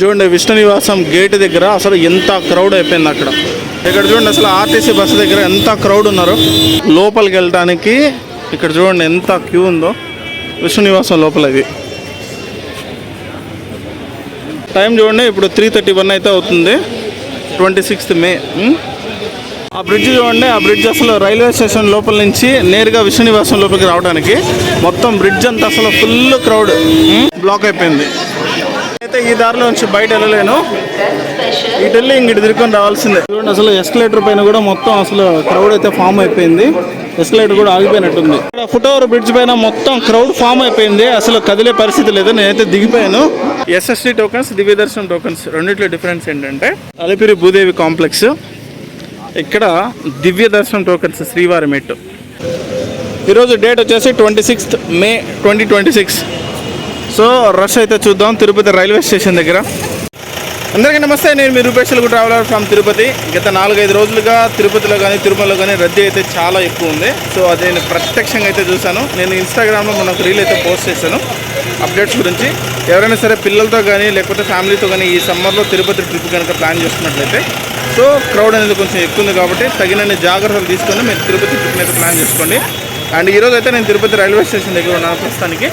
చూడండి విష్ణు నివాసం గేట్ దగ్గర అసలు ఎంత క్రౌడ్ అయిపోయింది అక్కడ. ఇక్కడ చూడండి అసలు ఆర్టీసీ బస్సు దగ్గర ఎంత క్రౌడ్ ఉన్నారు. లోపలికి వెళ్ళడానికి ఇక్కడ చూడండి ఎంత క్యూ ఉందో విష్ణు నివాసం లోపల. ఇది టైం చూడండి ఇప్పుడు 3:31 అయితే అవుతుంది, 26 మే. ఆ బ్రిడ్జ్ చూడండి, ఆ బ్రిడ్జ్ అసలు రైల్వే స్టేషన్ లోపల నుంచి నేరుగా విష్ణు నివాసం లోపలికి రావడానికి మొత్తం బ్రిడ్జ్ అంతా అసలు ఫుల్ క్రౌడ్ బ్లాక్ అయిపోయింది. అయితే ఈ దారిలో నుంచి బయట వెళ్ళలేను, ఇటు వెళ్ళి ఇంకటి తిరుక్కొని రావాల్సిందే. చూడండి అసలు ఎస్కలేటర్ పైన కూడా మొత్తం అసలు క్రౌడ్ అయితే ఫామ్ అయిపోయింది. ఎస్కలేటర్ కూడా ఆగిపోయినట్టుంది. ఇక్కడ ఫుట్ ఓవర్ బ్రిడ్జ్ పైన మొత్తం క్రౌడ్ ఫామ్ అయిపోయింది, అసలు కదిలే పరిస్థితి లేదు. నేనైతే దిగిపోయాను. ఎస్ఎస్టీ టోకన్స్, దివ్య దర్శనం టోకన్స్ రెండిట్లో డిఫరెన్స్ ఏంటంటే అలిపిరి భూదేవి కాంప్లెక్స్, ఇక్కడ దివ్య దర్శనం టోకన్స్ శ్రీవారి మెట్టు. ఈరోజు డేట్ వచ్చేసి 26 మే 2026. సో రష్ అయితే చూద్దాం తిరుపతి రైల్వే స్టేషన్ దగ్గర. అందరికీ నమస్తే, నేను మీ రూపేష్ తెలుగు ట్రావెలర్ ఫ్రమ్ తిరుపతి. గత 4-5 రోజులుగా తిరుపతిలో కానీ తిరుమలలో కానీ రద్దీ అయితే చాలా ఎక్కువ ఉంది. సో అది నేను ప్రత్యక్షంగా అయితే చూశాను. నేను ఇన్స్టాగ్రామ్లో మనకు రీల్ అయితే పోస్ట్ చేశాను అప్డేట్స్ గురించి. ఎవరైనా సరే పిల్లలతో కానీ లేకపోతే ఫ్యామిలీతో కానీ ఈ సమ్మర్లో తిరుపతి ట్రిప్ కనుక ప్లాన్ చేస్తున్నట్లయితే సో క్రౌడ్ అనేది కొంచెం ఎక్కువ ఉంది కాబట్టి తగినన్ని జాగ్రత్తలు తీసుకొని మీరు తిరుపతి ట్రిప్ని అయితే ప్లాన్ చేసుకోండి. అండ్ ఈరోజు అయితే నేను తిరుపతి రైల్వే స్టేషన్ దగ్గర ఉన్నాను ప్రస్తుతానికి.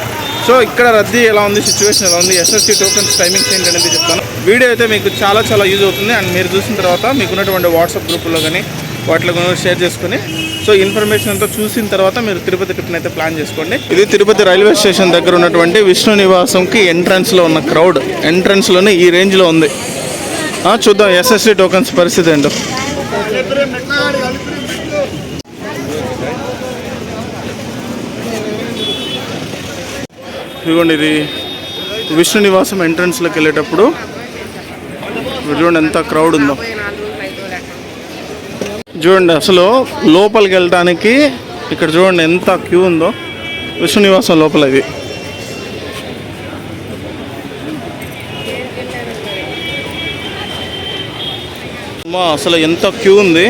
సో ఇక్కడ రద్దీ ఎలా ఉంది, సిచ్యువేషన్ ఎలా ఉంది, ఎస్ఎస్టీ టోకన్స్ టైమింగ్స్ ఏంటి అనేది చెప్తాను. వీడియో అయితే మీకు చాలా యూజ్ అవుతుంది. అండ్ మీరు చూసిన తర్వాత మీకు ఉన్నటువంటి వాట్సాప్ గ్రూపుల్లో కానీ వాటిలో కానీ షేర్ చేసుకుని సో ఇన్ఫర్మేషన్ అంతా చూసిన తర్వాత మీరు తిరుపతి ట్రిప్ని అయితే ప్లాన్ చేసుకోండి. ఇది తిరుపతి రైల్వే స్టేషన్ దగ్గర ఉన్నటువంటి విష్ణు నివాసంకి ఎంట్రన్స్లో ఉన్న క్రౌడ్. ఎంట్రన్స్లోనే ఈ రేంజ్లో ఉంది. చూద్దాం ఎస్ఎస్టీ టోకన్స్ పరిస్థితి ఏంటో. ఇదిగోండి ఇది విష్ణు నివాసం ఎంట్రన్స్లోకి వెళ్ళేటప్పుడు చూడండి ఎంత క్రౌడ్ ఉందో. చూడండి అసలు లోపలికి వెళ్ళడానికి ఇక్కడ చూడండి ఎంత క్యూ ఉందో విష్ణు నివాసం లోపల. ఇది అసలు ఎంత క్యూ ఉంది.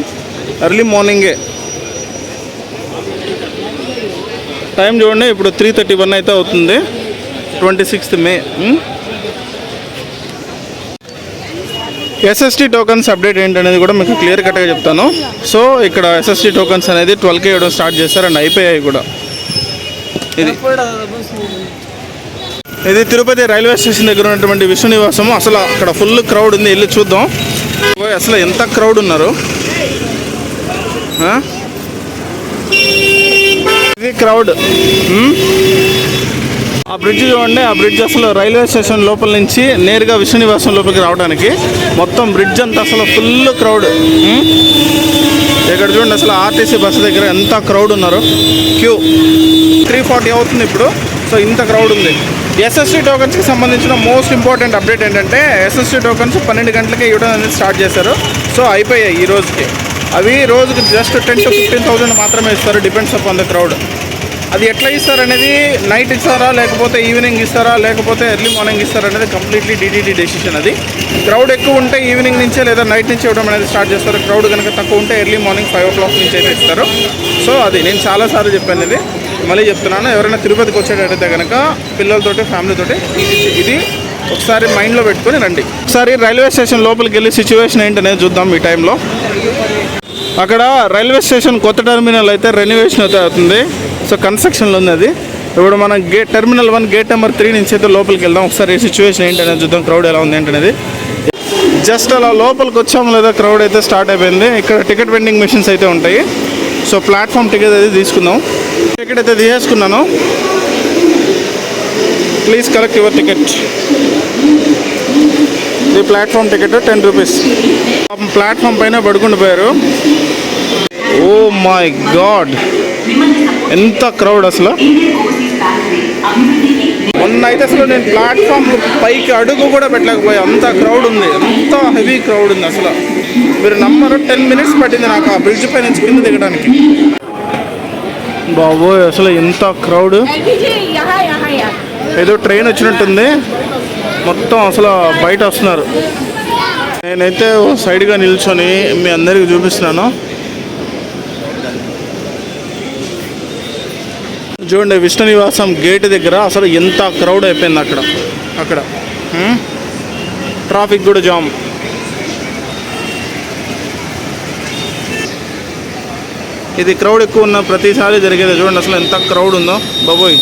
ఎర్లీ మార్నింగే టైం చూడండి ఇప్పుడు 3:31 అయితే అవుతుంది, 26 మే. ఎస్ఎస్టీ టోకన్స్ అప్డేట్ ఏంటనేది కూడా మీకు క్లియర్ కట్గా చెప్తాను. సో ఇక్కడ ఎస్ఎస్టీ టోకన్స్ అనేది 12K ఇవ్వడం స్టార్ట్ చేస్తారు అండ్ అయిపోయాయి కూడా. ఇది తిరుపతి రైల్వే స్టేషన్ దగ్గర ఉన్నటువంటి విష్ణు నివాసము. అసలు అక్కడ ఫుల్ క్రౌడ్ ఉంది, వెళ్ళి చూద్దాం అసలు ఎంత క్రౌడ్ ఉన్నారు. ఇది క్రౌడ్. ఆ బ్రిడ్జ్ చూడండి, ఆ బ్రిడ్జ్ అసలు రైల్వే స్టేషన్ లోపల నుంచి నేరుగా విష్ణు నివాసం లోపలికి రావడానికి మొత్తం బ్రిడ్జ్ అంతా అసలు ఫుల్ క్రౌడ్. ఇక్కడ చూడండి అసలు ఆర్టీసీ బస్సు దగ్గర ఎంత క్రౌడ్ ఉన్నారు. క్యూ 3:40 అవుతుంది ఇప్పుడు. సో ఇంత క్రౌడ్ ఉంది. ఎస్ఎస్టీ టోకన్స్కి సంబంధించిన మోస్ట్ ఇంపార్టెంట్ అప్డేట్ ఏంటంటే ఎస్ఎస్టీ టోకన్స్ 12 గంటలకే ఇవ్వడం అనేది స్టార్ట్ చేశారు. సో అయిపోయాయి ఈ రోజుకి. అవి రోజుకి జస్ట్ 10,000 to 15,000 మాత్రమే ఇస్తారు, డిపెండ్స్ అపాన్ ద క్రౌడ్. అది ఎట్లా ఇస్తారు అనేది, నైట్ ఇస్తారా లేకపోతే ఈవినింగ్ ఇస్తారా లేకపోతే ఎర్లీ మార్నింగ్ ఇస్తారా అనేది కంప్లీట్లీ డిటిడి డెసిషన్. అది క్రౌడ్ ఎక్కువ ఉంటే ఈవినింగ్ నుంచే లేదా నైట్ నుంచి ఇవ్వడం అనేది స్టార్ట్ చేస్తారు. క్రౌడ్ కనుక తక్కువ ఉంటే ఎర్లీ మార్నింగ్ 5 o'clock నుంచి అయితే ఇస్తారు. సో అది నేను చాలాసార్లు చెప్పాను, ఇది మళ్ళీ చెప్తున్నాను. ఎవరైనా తిరుపతికి వచ్చేటట్టయితే కనుక పిల్లలతోటి ఫ్యామిలీతోటి ఇది ఒకసారి మైండ్లో పెట్టుకొని రండి. ఒకసారి రైల్వే స్టేషన్ లోపలికి వెళ్ళి సిచ్యువేషన్ ఏంటనేది చూద్దాం ఈ టైంలో. అక్కడ రైల్వే స్టేషన్ కొత్త టెర్మినల్ అయితే రెనోవేషన్ అయితే అవుతుంది. సో కన్స్ట్రక్షన్లో ఉంది అది. ఇప్పుడు మనం టెర్మినల్ 1 గేట్ నెంబర్ 3 నుంచి అయితే లోపలికి వెళ్దాం. ఒకసారి సిచ్యువేషన్ ఏంటనేది చూద్దాం, క్రౌడ్ ఎలా ఉంది ఏంటనేది. జస్ట్ అలా లోపలికి వచ్చాము లేదా క్రౌడ్ అయితే స్టార్ట్ అయిపోయింది. ఇక్కడ టికెట్ వెండింగ్ మెషిన్స్ అయితే ఉంటాయి. సో ప్లాట్ఫామ్ టికెట్ అయితే తీసుకుందాం. టికెట్ అయితే తీసేసుకున్నాను. Please collect your ticket. ఈ ప్లాట్ఫామ్ టికెట్ 10 రూపీస్. ప్లాట్ఫామ్ పైన పడుకుండిపోయారు. ఓ మై గాడ్ ఎంత క్రౌడ్ అసలు. మొన్న అయితే అసలు నేను ప్లాట్ఫామ్ పైకి అడుగు కూడా పెట్టలేకపోయా, అంత క్రౌడ్ ఉంది, అంత హెవీ క్రౌడ్ ఉంది. అసలు మీరు నమ్మరు, 10 minutes పట్టింది నాకు ఆ బ్రిడ్జ్ పై నుంచి కింద దిగడానికి. బాబోయ్ అసలు ఎంత క్రౌడ్. ఏదో ట్రైన్ వచ్చినట్టుంది, మొత్తం అసలు బయట వస్తున్నారు. నేనైతే సైడ్గా నిల్చొని మీ అందరికీ చూపిస్తున్నాను. చూడండి విష్ణు నివాసం గేట్ దగ్గర అసలు ఎంత క్రౌడ్ అయిపోయింది అక్కడ. ట్రాఫిక్ కూడా జామ్. ఇది క్రౌడ్ ఎక్కువ ఉన్న ప్రతిసారి జరిగేది. చూడండి అసలు ఎంత క్రౌడ్ ఉందో బాబోయ్.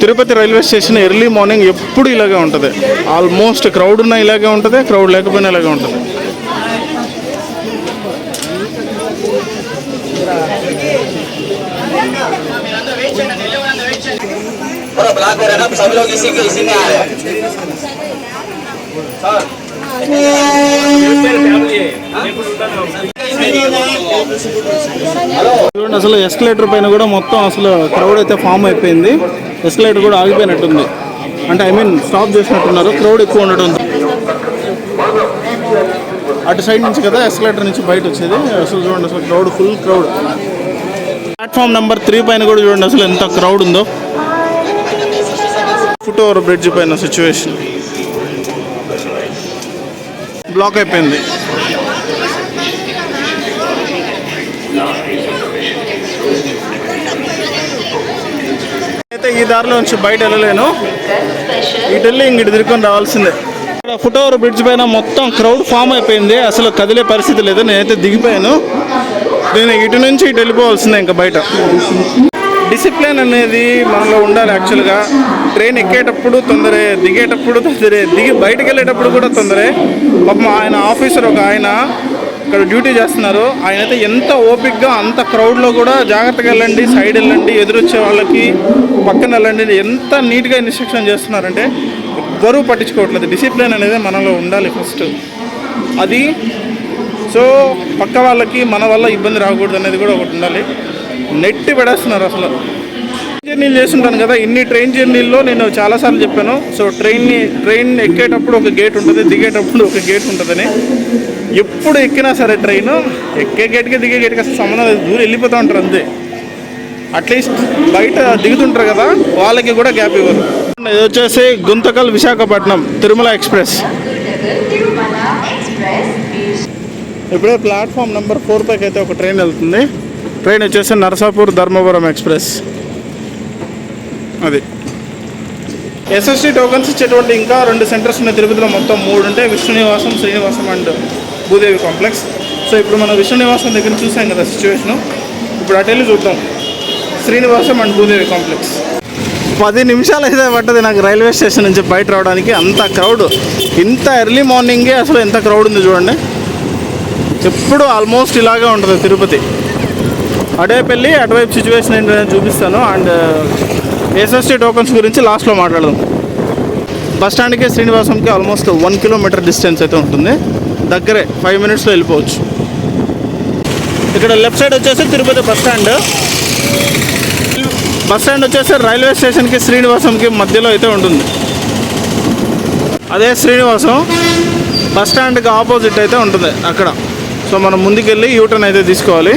Tirupati railway station early morning ఎప్పుడు ఇలాగే ఉంటుంది. ఆల్మోస్ట్ క్రౌడ్ ఉన్నా ఇలాగే ఉంటుంది, క్రౌడ్ లేకపోయినా ఇలాగే ఉంటుంది. చూడండి అసలు ఎస్కలేటర్ పైన కూడా మొత్తం అసలు క్రౌడ్ అయితే ఫామ్ అయిపోయింది. ఎస్కలేటర్ కూడా ఆగిపోయినట్టుంది, అంటే ఐ మీన్ స్టాప్ చేసినట్టున్నారు. క్రౌడ్ ఎక్కువ ఉండటం. అటు సైడ్ నుంచి కదా ఎస్కలేటర్ నుంచి బయట వచ్చేది. అసలు చూడండి అసలు crowd, full crowd. Platform number 3 పైన కూడా చూడండి అసలు ఎంత క్రౌడ్ ఉందో. ఫుట్ ఓవర్ బ్రిడ్జ్ పైన సిచ్యువేషన్ బ్లాక్ అయిపోయింది. అయితే ఈ దారిలో నుంచి బయట వెళ్ళలేను, ఇటు వెళ్ళి ఇంక తిరుక్కొని రావాల్సిందే. ఇక్కడ ఫుట్ ఓవర్ బ్రిడ్జ్ పైన మొత్తం క్రౌడ్ ఫామ్ అయిపోయింది. అసలు కదిలే పరిస్థితి లేదు. నేనైతే దిగిపోయాను. నేను ఇటు నుంచి ఇటు వెళ్ళిపోవాల్సిందే ఇంకా బయట. డిసిప్లిన్ అనేది మనలో ఉండాలి. యాక్చువల్గా ట్రైన్ ఎక్కేటప్పుడు తొందరే, దిగేటప్పుడు తొందరే, దిగి బయటకు వెళ్ళేటప్పుడు కూడా తొందరే. పాపం ఆయన ఆఫీసర్ ఒక ఆయన ఇక్కడ డ్యూటీ చేస్తున్నారు. ఆయన అయితే ఎంత ఓపిక్గా అంత క్రౌడ్లో కూడా జాగ్రత్తగా వెళ్ళండి, సైడ్ వెళ్ళండి, ఎదురొచ్చే వాళ్ళకి పక్కన వెళ్ళండి, ఎంత నీట్గా ఇన్స్ట్రక్షన్ చేస్తున్నారంటే ఎవ్వరూ పట్టించుకోవట్లేదు. డిసిప్లిన్ అనేది మనలో ఉండాలి ఫస్ట్. అది సో పక్క వాళ్ళకి మన వల్ల ఇబ్బంది రాకూడదు అనేది కూడా ఒకటి ఉండాలి. నెట్టి పెడేస్తున్నారు అసలు. జర్నీలు చేస్తుంటాను కదా, ఇన్ని ట్రైన్ జర్నీల్లో నేను చాలాసార్లు చెప్పాను. సో ట్రైన్ ఎక్కేటప్పుడు ఒక గేట్ ఉంటుంది, దిగేటప్పుడు ఒక గేట్ ఉంటుందని. ఎప్పుడు ఎక్కినా సరే ట్రైన్ ఎక్కే గేట్కి దిగే గేట్కి అసలు సంబంధం లేదు, దూరం వెళ్ళిపోతూ ఉంటారు అంతే. అట్లీస్ట్ బయట దిగుతుంటారు కదా వాళ్ళకి కూడా గ్యాప్ ఇవ్వరు. ఇది వచ్చేసి గుంతకల్ విశాఖపట్నం తిరుమల ఎక్స్ప్రెస్. ఇప్పుడే ప్లాట్ఫామ్ నెంబర్ 4 పైకి అయితే ఒక ట్రైన్ వెళ్తుంది. ట్రైన్ వచ్చేసి నరసాపూర్ ధర్మవరం ఎక్స్ప్రెస్. అది ఎస్ఎస్టీ టోకన్స్ ఇచ్చేటువంటి ఇంకా 2 సెంటర్స్ ఉన్నాయి తిరుపతిలో. మొత్తం 3 ఉంటాయి, Vishnunivasam, Srinivasam and Bhudevi complex. So ఇప్పుడు మనం విష్ణునివాసం దగ్గర చూసాం కదా సిచ్యువేషను. ఇప్పుడు అటు వెళ్ళి చూద్దాం శ్రీనివాసం అండ్ భూదేవి కాంప్లెక్స్. 10 నిమిషాలు అయితే పట్టదు నాకు రైల్వే స్టేషన్ నుంచి బయట రావడానికి. అంత క్రౌడ్, ఇంత ఎర్లీ మార్నింగే అసలు ఎంత క్రౌడ్ ఉంది చూడండి. ఎప్పుడు ఆల్మోస్ట్ ఇలాగే ఉంటుంది తిరుపతి. అటువైపు వెళ్ళి అటువైపు సిచ్యువేషన్ ఏంటనేది చూపిస్తాను. అండ్ ఎస్ఎస్టీ టోకన్స్ గురించి లాస్ట్లో మాట్లాడదాం. బస్ స్టాండ్కి శ్రీనివాసంకి ఆల్మోస్ట్ 1 కిలోమీటర్ డిస్టెన్స్ అయితే ఉంటుంది. దగ్గరే 5 మినిట్స్లో వెళ్ళిపోవచ్చు. ఇక్కడ లెఫ్ట్ సైడ్ వచ్చేసి Tirupati bus stand. Bus stand వచ్చేసి రైల్వే స్టేషన్కి శ్రీనివాసంకి మధ్యలో అయితే ఉంటుంది. అదే శ్రీనివాసం బస్ స్టాండ్కి ఆపోజిట్ అయితే ఉంటుంది అక్కడ. సో మనం ముందుకెళ్ళి యూటర్న్ అయితే తీసుకోవాలి.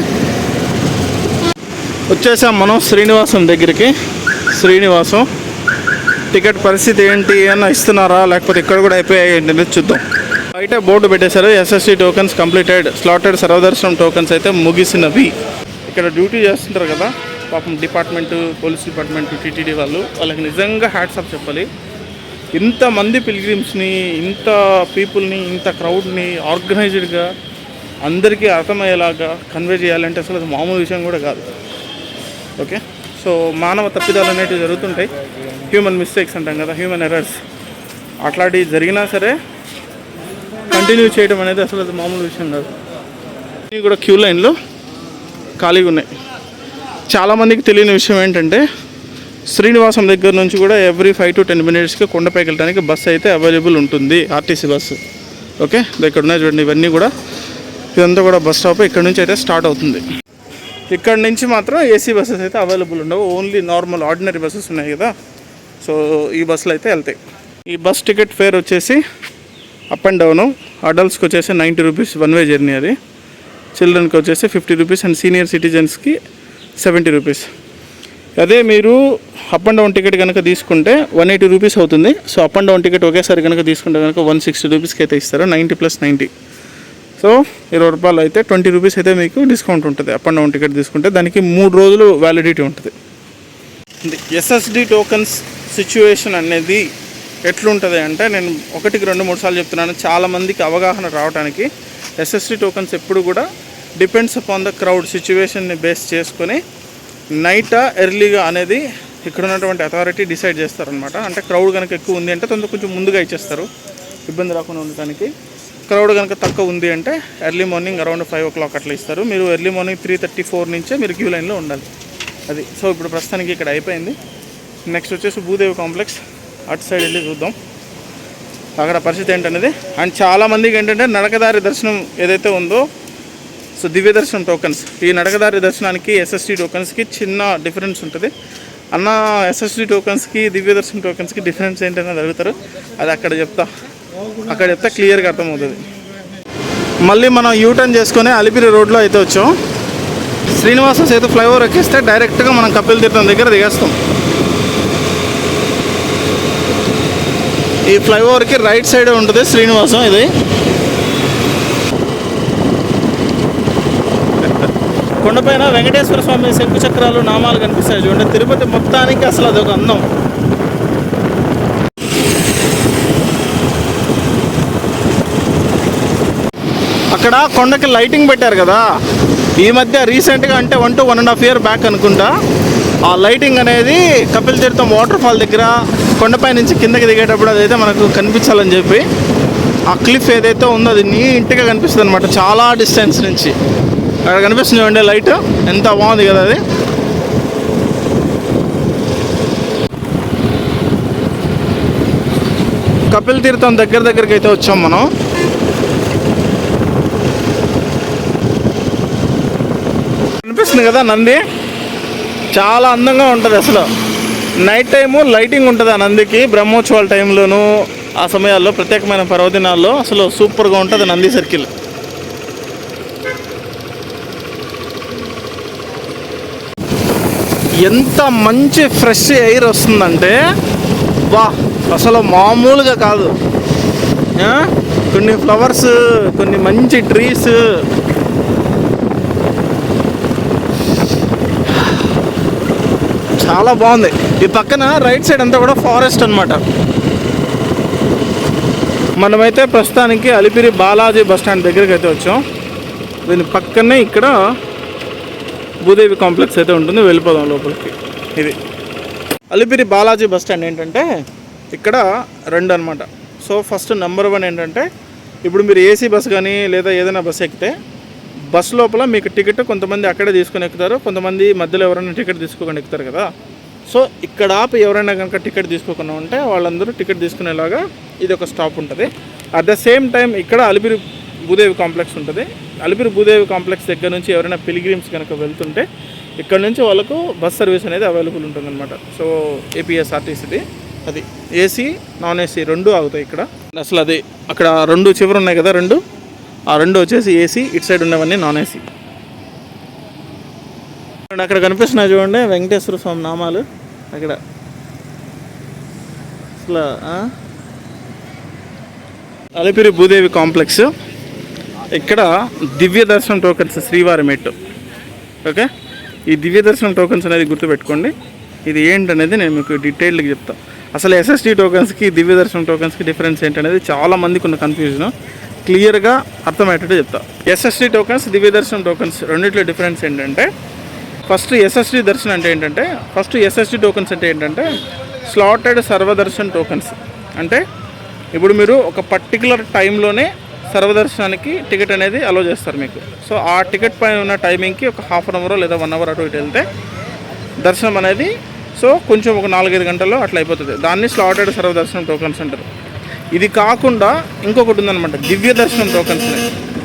వచ్చేసాం మనం శ్రీనివాసం దగ్గరికి. శ్రీనివాసం టికెట్ పరిస్థితి ఏంటి అన్న ఇస్తున్నారా లేకపోతే ఇక్కడ కూడా అయిపోయాయి ఏంటి అనేది చూద్దాం. బయట బోర్డు పెట్టేశారు, ఎస్ఎస్టీ టోకన్స్ కంప్లీటెడ్, స్లాటెడ్ సర్వదర్శనం టోకన్స్ అయితే ముగిసినవి. ఇక్కడ డ్యూటీ చేస్తుంటారు కదా పాపం డిపార్ట్మెంటు, పోలీస్ డిపార్ట్మెంటు, టీటీడీ వాళ్ళకి నిజంగా హ్యాట్స్ ఆఫ్ చెప్పాలి. ఇంతమంది పిల్గ్రిమ్స్ని, ఇంత పీపుల్ని, ఇంత క్రౌడ్ని ఆర్గనైజ్డ్గా అందరికీ అర్థమయ్యేలాగా కన్వే చేయాలంటే అసలు అది మామూలు విషయం కూడా కాదు. ఓకే, సో మానవ తప్పిదాలు అనేటివి జరుగుతుంటాయి. హ్యూమన్ మిస్టేక్స్ అంటాం కదా, హ్యూమన్ ఎర్రర్స్. అట్లాంటివి జరిగినా సరే కంటిన్యూ చేయడం అనేది అసలు అది మామూలు విషయం కాదు. ఇవి కూడా క్యూ లైన్లో ఖాళీగా ఉన్నాయి. చాలామందికి తెలియని విషయం ఏంటంటే శ్రీనివాసం దగ్గర నుంచి కూడా ఎవ్రీ 5 to 10 మినిట్స్కి కొండపైకి వెళ్ళడానికి బస్సు అయితే అవైలబుల్ ఉంటుంది, ఆర్టీసీ బస్సు. ఓకే, ఇక్కడ ఉన్నాయి చూడండి, ఇవన్నీ కూడా ఇదంతా కూడా బస్ స్టాప్. ఇక్కడ నుంచి అయితే స్టార్ట్ అవుతుంది. ఇక్కడ నుంచి మాత్రం ఏసీ బస్సెస్ అయితే అవైలబుల్ ఉండవు, ఓన్లీ నార్మల్ ఆర్డినరీ బస్సెస్ ఉన్నాయి కదా. సో ఈ బస్సులు అయితే వెళ్తాయి. ఈ బస్ టికెట్ ఫేర్ వచ్చేసి అప్ అండ్ డౌను అడల్ట్స్కి వచ్చేసి 90 రూపీస్ వన్ వే జర్నీ, అది చిల్డ్రన్కి వచ్చేసి 50 రూపీస్ అండ్ సీనియర్ సిటిజన్స్కి 70 రూపీస్. అదే మీరు అప్ అండ్ డౌన్ టికెట్ కనుక తీసుకుంటే 180 రూపీస్ అవుతుంది. So up and down ticket ఒకేసారి కనుక తీసుకుంటే కనుక 160 రూపీస్కి అయితే ఇస్తారు, 90 + 90. సో 20 రూపాయలు అయితే 20 రూపీస్ అయితే మీకు డిస్కౌంట్ ఉంటుంది అప్ అండ్ డౌన్ టికెట్ తీసుకుంటే. దానికి 3 రోజులు వ్యాలిడిటీ ఉంటుంది. ఎస్ఎస్డి టోకన్స్ సిచ్యువేషన్ అనేది ఎట్లుంటుంది అంటే, నేను 1కి 2-3 సార్లు చెప్తున్నాను, చాలామందికి అవగాహన రావడానికి. ఎస్ఎస్డి టోకన్స్ ఎప్పుడు కూడా డిపెండ్స్ అపాన్ ద క్రౌడ్ సిచ్యువేషన్ని బేస్ చేసుకొని నైటా ఎర్లీగా అనేది ఇక్కడ ఉన్నటువంటి అథారిటీ డిసైడ్ చేస్తారనమాట. అంటే క్రౌడ్ కనుక ఎక్కువ ఉంది అంటే కొంచెం ముందుగా ఇచ్చేస్తారు ఇబ్బంది రాకుండా ఉండటానికి. క్రౌడ్ కనుక తక్కువ ఉంది అంటే ఎర్లీ మార్నింగ్ అరౌండ్ 5 o'clock అట్లా ఇస్తారు. మీరు ఎర్లీ మార్నింగ్ 3:34 నుంచే మీరు క్యూ లైన్లో ఉండాలి. అది సో ఇప్పుడు ప్రస్తుతానికి ఇక్కడ అయిపోయింది. నెక్స్ట్ వచ్చేసి భూదేవి కాంప్లెక్స్ అటు సైడ్ వెళ్ళి చూద్దాం అక్కడ పరిస్థితి ఏంటనేది. అండ్ చాలామందికి ఏంటంటే నడకదారి దర్శనం ఏదైతే ఉందో, సో దివ్య దర్శనం టోకన్స్, ఈ నడకదారి దర్శనానికి ఎస్ఎస్డి టోకన్స్కి చిన్న డిఫరెన్స్ ఉంటుంది. అన్న ఎస్ఎస్డి టోకన్స్కి దివ్య దర్శనం టోకన్స్కి డిఫరెన్స్ ఏంటనేది అడుగుతారు. అది అక్కడ చెప్తా క్లియర్గా అర్థమవుతుంది. మళ్ళీ మనం యూటర్న్ చేసుకొని అలిపిరి రోడ్లో అయితే వచ్చాం. శ్రీనివాస సేతు ఫ్లైఓవర్ ఎక్కిస్తే డైరెక్ట్గా మనం కపిల్ తీర్థం దగ్గర దిగేస్తాం. ఈ ఫ్లైఓవర్కి రైట్ సైడ్ ఉంటుంది శ్రీనివాసం. ఇది కొండపైన వెంకటేశ్వర స్వామి శంకు చక్రాలు నామాలు కనిపిస్తాయి చూడండి. తిరుపతి మొత్తానికి అసలు అదొక అందం. అక్కడ కొండకి లైటింగ్ పెట్టారు కదా ఈ మధ్య రీసెంట్గా, అంటే 1 to 1.5 year బ్యాక్ అనుకుంటా. ఆ లైటింగ్ అనేది కపిల్ తీర్థం వాటర్ ఫాల్ దగ్గర కొండపై నుంచి కిందకి దిగేటప్పుడు అదైతే మనకు కనిపించాలని చెప్పి ఆ క్లిఫ్ ఏదైతే ఉందో అది నీట్గా కనిపిస్తుంది అనమాట. చాలా డిస్టెన్స్ నుంచి అక్కడ కనిపిస్తుంది చూడండి లైట్, ఎంత బాగుంది కదా అది. కపిల్ తీర్థం దగ్గరికి అయితే వచ్చాం మనం. కనిపిస్తుంది కదా నంది, చాలా అందంగా ఉంటుంది అసలు. నైట్ టైము లైటింగ్ ఉంటుంది ఆ నందికి, బ్రహ్మోత్సవాల టైంలోనూ ఆ సమయాల్లో ప్రత్యేకమైన పర్వదినాల్లో అసలు సూపర్గా ఉంటుంది నంది సర్కిల్. ఎంత మంచి ఫ్రెష్ ఎయిర్ వస్తుందంటే వా, అసలు మామూలుగా కాదు. కొన్ని ఫ్లవర్స్, కొన్ని మంచి ట్రీస్, చాలా బాగుంది. ఈ పక్కన రైట్ సైడ్ అంతా కూడా ఫారెస్ట్ అనమాట. మనమైతే ప్రస్తుతానికి అలిపిరి బాలాజీ బస్ స్టాండ్ దగ్గరికి అయితే వచ్చాం. దీని పక్కనే ఇక్కడ భూదేవి కాంప్లెక్స్ అయితే ఉంటుంది, వెళ్ళిపోదాం లోపలికి. ఇది అలిపిరి బాలాజీ బస్ స్టాండ్ ఏంటంటే ఇక్కడ 2 అనమాట. సో ఫస్ట్ నెంబర్ 1 ఏంటంటే, ఇప్పుడు మీరు ఏసీ బస్ కానీ లేదా ఏదైనా బస్ ఎక్కితే బస్ లోపల మీకు టికెట్ కొంతమంది అక్కడే తీసుకొని ఎక్కుతారు, కొంతమంది మధ్యలో ఎవరైనా టికెట్ తీసుకోకుండా ఎక్కుతారు కదా. సో ఇక్కడ ఆపి ఎవరైనా కనుక టికెట్ తీసుకోకుండా ఉంటే వాళ్ళందరూ టికెట్ తీసుకునేలాగా ఇది ఒక స్టాప్ ఉంటుంది. అట్ ద సేమ్ టైం ఇక్కడ అలిపిరి భూదేవి కాంప్లెక్స్ ఉంటుంది. అలిపిరి భూదేవి కాంప్లెక్స్ దగ్గర నుంచి ఎవరైనా పిలిగ్రిమ్స్ కనుక వెళ్తుంటే ఇక్కడ నుంచి వాళ్ళకు బస్ సర్వీస్ అనేది అవైలబుల్ ఉంటుందన్నమాట. సో ఏపీఎస్ఆర్టీసీది అది ఏసీ నాన్ ఏసీ 2 ఆగుతాయి ఇక్కడ. అసలు అది అక్కడ 2 చివరు ఉన్నాయి కదా, ఆ 2 వచ్చేసి ఏసీ, ఇటు సైడ్ ఉన్నవన్నీ నాన్ ఏసీ. అక్కడ కనిపిస్తున్నాయి చూడండి వెంకటేశ్వర స్వామి నామాలు. అక్కడ అసలు అలిపిరి భూదేవి కాంప్లెక్స్. ఇక్కడ దివ్య దర్శనం టోకన్స్ శ్రీవారి మెట్టు. ఓకే, ఈ దివ్య దర్శనం టోకన్స్ అనేది గుర్తుపెట్టుకోండి. ఇది ఏంటనేది నేను మీకు డీటెయిల్గా చెప్తాను. అసలు ఎస్ఎస్డి టోకన్స్కి దివ్య దర్శనం టోకన్స్కి డిఫరెన్స్ ఏంటనేది చాలామందికి ఉన్న కన్ఫ్యూజన్ క్లియర్గా అర్థమయ్యేటట్టు చెప్తా. ఎస్ఎస్డి టోకన్స్, దివ్య దర్శనం టోకన్స్ రెండింటిలో డిఫరెన్స్ ఏంటంటే, ఫస్ట్ ఎస్ఎస్డి దర్శనం అంటే ఏంటంటే, ఎస్ఎస్డి టోకన్స్ అంటే ఏంటంటే స్లాటెడ్ సర్వదర్శన్ టోకన్స్. అంటే ఇప్పుడు మీరు ఒక పర్టికులర్ టైంలోనే సర్వదర్శనానికి టికెట్ అనేది అలో చేస్తారు మీకు. సో ఆ టికెట్ పైన ఉన్న టైమింగ్కి ఒక 1/2 hour లేదా 1 hour అటు ఇటు వెళ్తే దర్శనం అనేది సో కొంచెం ఒక 4-5 గంటల్లో అట్లా అయిపోతుంది. దాన్ని స్లాటెడ్ సర్వదర్శనం టోకన్స్ అంటారు. ఇది కాకుండా ఇంకొకటి ఉందన్నమాట, దివ్య దర్శనం టోకన్స్.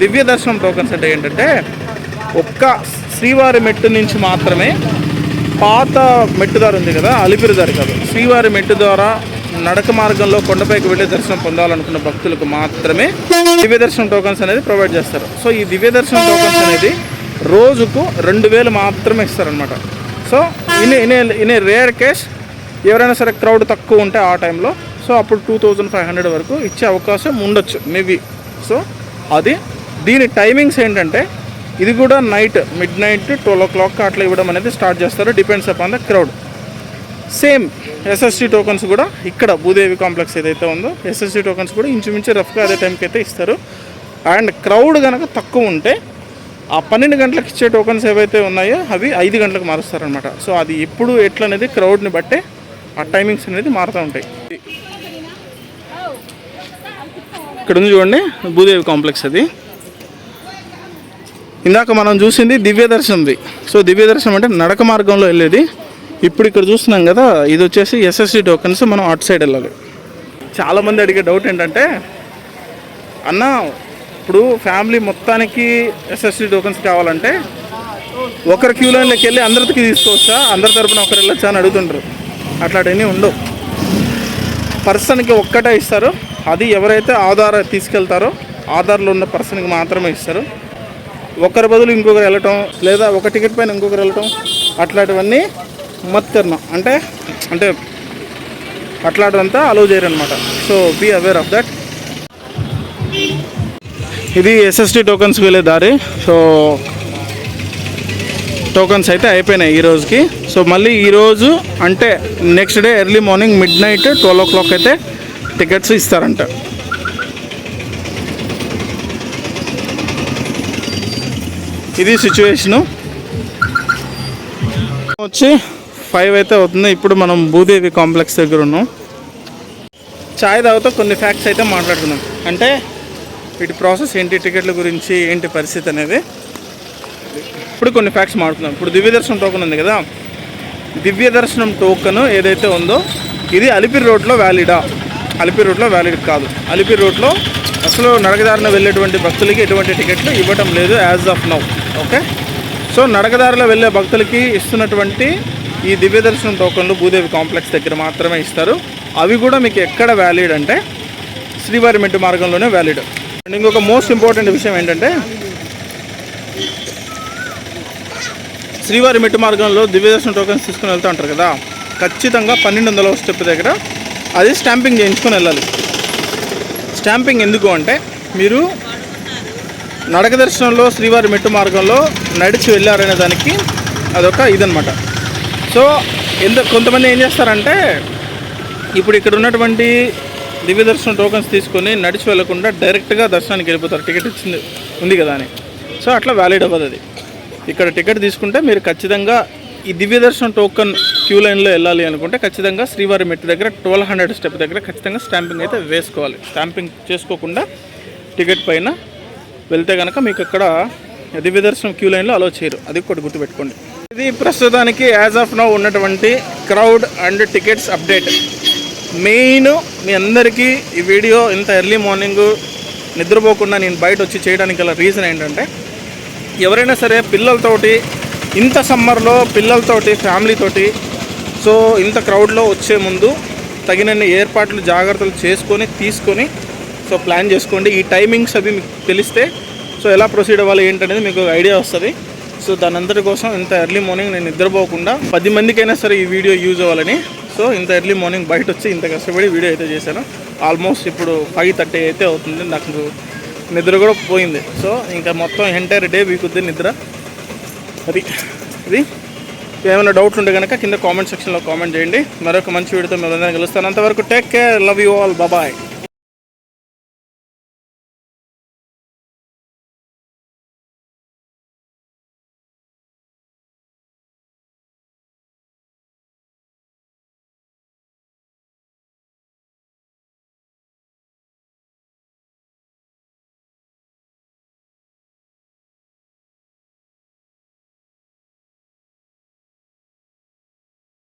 దివ్య దర్శనం టోకన్స్ అంటే ఏంటంటే ఒక్క శ్రీవారి మెట్టు నుంచి మాత్రమే, పాత మెట్టుదారు ఉంది కదా అలిపిరి దారి కాదు, శ్రీవారి మెట్టు ద్వారా నడక మార్గంలో కొండపైకి వెళ్ళే దర్శనం పొందాలనుకున్న భక్తులకు మాత్రమే దివ్య దర్శనం టోకన్స్ అనేది ప్రొవైడ్ చేస్తారు. సో ఈ దివ్య దర్శనం టోకన్స్ అనేది రోజుకు 2000 మాత్రమే ఇస్తారనమాట. So in a rare case ఎవరైనా సరే క్రౌడ్ తక్కువ ఉంటే ఆ టైంలో, సో అప్పుడు 2500 వరకు ఇచ్చే అవకాశం ఉండొచ్చు మేబీ. సో అది దీని టైమింగ్స్ ఏంటంటే ఇది కూడా నైట్ మిడ్ నైట్ 12 o'clock అట్లా ఇవ్వడం అనేది స్టార్ట్ చేస్తారు, depends upon the crowd. Same SST tokens కూడా ఇక్కడ భూదేవి కాంప్లెక్స్ ఏదైతే ఉందో ఎస్ఎస్టీ టోకన్స్ కూడా ఇంచుమించు రఫ్గా అదే టైంకి అయితే ఇస్తారు. అండ్ క్రౌడ్ కనుక తక్కువ ఉంటే ఆ 12 గంటలకు ఇచ్చే టోకన్స్ ఏవైతే ఉన్నాయో అవి 5 గంటలకు మారుస్తారనమాట. సో అది ఎప్పుడు ఎట్లా అనేది క్రౌడ్ని బట్టే ఆ టైమింగ్స్ అనేది మారుతూ ఉంటాయి. ఇక్కడ ఉంది చూడండి భూదేవి కాంప్లెక్స్. అది ఇందాక మనం చూసింది దివ్య దర్శనంది. సో దివ్య దర్శనం అంటే నడక మార్గంలో వెళ్ళేది. ఇప్పుడు ఇక్కడ చూస్తున్నాం కదా, ఇది వచ్చేసి ఎస్ఎస్టీ టోకన్స్, మనం అటు సైడ్ వెళ్ళాలి. చాలామంది అడిగే డౌట్ ఏంటంటే, అన్న ఇప్పుడు ఫ్యామిలీ మొత్తానికి ఎస్ఎస్టీ టోకన్స్ కావాలంటే ఒకరు క్యూ లైన్లోకి వెళ్ళి అందరికి తీసుకోవచ్చా, అందరి తరపున ఒకరు వెళ్ళొచ్చా అని అడుగుతుంటారు. అట్లాంటివన్నీ ఉండవు. పర్సన్కి ఒక్కటే ఇస్తారు. అది ఎవరైతే ఆధార్ తీసుకెళ్తారో ఆధార్లో ఉన్న పర్సన్కి మాత్రమే ఇస్తారు. ఒకరి బదులు ఇంకొకరు వెళ్ళటం, లేదా ఒక టికెట్ పైన ఇంకొకరు వెళ్ళటం, అట్లాంటివన్నీ మత్కర్ణ అంటే అట్లాంటివంతా అలౌ చేయరనమాట. So be aware of that. ఇది ఎస్ఎస్టీ టోకన్స్కి వెళ్ళే దారి. సో టోకన్స్ అయితే అయిపోయినాయి ఈ రోజుకి. సో మళ్ళీ ఈరోజు అంటే next day early morning mid night 12 o'clock అయితే టికెట్స్ ఇస్తారంట. ఇది సిచ్యువేషను. వచ్చి 5 అయితే అవుతుంది. ఇప్పుడు మనం భూదేవి కాంప్లెక్స్ దగ్గర ఉన్నాం. చాయ్ తాగుతూ కొన్ని ఫ్యాక్ట్స్ అయితే మాట్లాడుతున్నాం. అంటే వీటి ప్రాసెస్ ఏంటి, టికెట్ల గురించి ఏంటి పరిస్థితి అనేది ఇప్పుడు కొన్ని ఫ్యాక్ట్స్ మాట్లాడుతున్నాం. ఇప్పుడు దివ్య దర్శనం టోకెన్ ఉంది కదా, దివ్య దర్శనం టోకెన్ ఏదైతే ఉందో ఇది అలిపిరి రోడ్లో వ్యాలిడా? అలిపిరి రోడ్లో వ్యాలిడ్ కాదు. అలిపిరి రోడ్లో అసలు నడకదారిన వెళ్ళేటువంటి భక్తులకి ఎటువంటి టికెట్లు ఇవ్వటం లేదు as of now. Okay, so నడకదారిలో వెళ్ళే భక్తులకి ఇస్తున్నటువంటి ఈ దివ్య దర్శనం టోకన్లు భూదేవి కాంప్లెక్స్ దగ్గర మాత్రమే ఇస్తారు. అవి కూడా మీకు ఎక్కడ వ్యాలిడ్ అంటే శ్రీవారి మెట్టు మార్గంలోనే వ్యాలిడ్. అండ్ ఇంకొక మోస్ట్ ఇంపార్టెంట్ విషయం ఏంటంటే, శ్రీవారి మెట్టు మార్గంలో దివ్య దర్శనం టోకన్స్ తీసుకుని వెళ్తూ ఉంటారు కదా, ఖచ్చితంగా 1200వ స్టెప్ దగ్గర అది స్టాంపింగ్ చేయించుకొని వెళ్ళాలి. స్టాంపింగ్ ఎందుకు అంటే, మీరు నడక దర్శనంలో శ్రీవారి మెట్టు మార్గంలో నడిచి వెళ్ళారనే దానికి అదొక ఇదనమాట. సో కొంతమంది ఏం చేస్తారంటే, ఇప్పుడు ఇక్కడ ఉన్నటువంటి దివ్య దర్శనం టోకన్స్ తీసుకొని నడిచి వెళ్ళకుండా డైరెక్ట్గా దర్శనానికి వెళ్ళిపోతారు, టికెట్ ఇచ్చింది ఉంది కదా అని. సో అట్లా వ్యాలిడ్ అవ్వదు అది. ఇక్కడ టికెట్ తీసుకుంటే మీరు ఖచ్చితంగా ఈ దివ్య దర్శనం టోకన్ క్యూ లైన్లో వెళ్ళాలి అనుకుంటే ఖచ్చితంగా శ్రీవారి మెట్టు దగ్గర 1200 స్టెప్ దగ్గర ఖచ్చితంగా స్టాంపింగ్ అయితే వేసుకోవాలి. స్టాంపింగ్ చేసుకోకుండా టికెట్ పైన వెళ్తే కనుక మీకు అక్కడ దివ్య దర్శనం క్యూ లైన్లో అలో చేయరు. అది ఒకటి గుర్తుపెట్టుకోండి. ఇది ప్రస్తుతానికి యాజ్ ఆఫ్ నౌ ఉన్నటువంటి crowd and tickets update. Main మీ అందరికీ ఈ వీడియో ఇంత ఎర్లీ మార్నింగ్ నిద్రపోకుండా నేను బయట వచ్చి చేయడానికి గల రీజన్ ఏంటంటే, ఎవరైనా సరే పిల్లలతోటి ఇంత సమ్మర్లో పిల్లలతోటి ఫ్యామిలీతోటి సో ఇంత క్రౌడ్లో వచ్చే ముందు తగినన్ని ఏర్పాట్లు జాగ్రత్తలు తీసుకొని సో ప్లాన్ చేసుకోండి. ఈ టైమింగ్స్ అవి మీకు తెలిస్తే సో ఎలా ప్రొసీడ్ అవ్వాలి ఏంటనేది మీకు ఐడియా వస్తుంది. సో దాని అందరి కోసం ఇంత ఎర్లీ మార్నింగ్ నేను నిద్రపోకుండా 10 మందికైనా సరే ఈ వీడియో యూజ్ అవ్వాలని సో ఇంత ఎర్లీ మార్నింగ్ బయట వచ్చి ఇంత కష్టపడి వీడియో అయితే చేశాను. ఆల్మోస్ట్ ఇప్పుడు 5:30 అయితే అవుతుంది. నాకు నిద్ర కూడా పోయింది. సో ఇంకా మొత్తం ఎంటైర్ డే వీకుద్ది నిద్ర. ఇది ఏమైనా డౌట్లు ఉంటే కనుక కింద కామెంట్ సెక్షన్లో కామెంట్ చేయండి. మరొక మంచి వీడియోతో మేము అందరం కలుస్తాను. అంతవరకు take care, love you all, bye.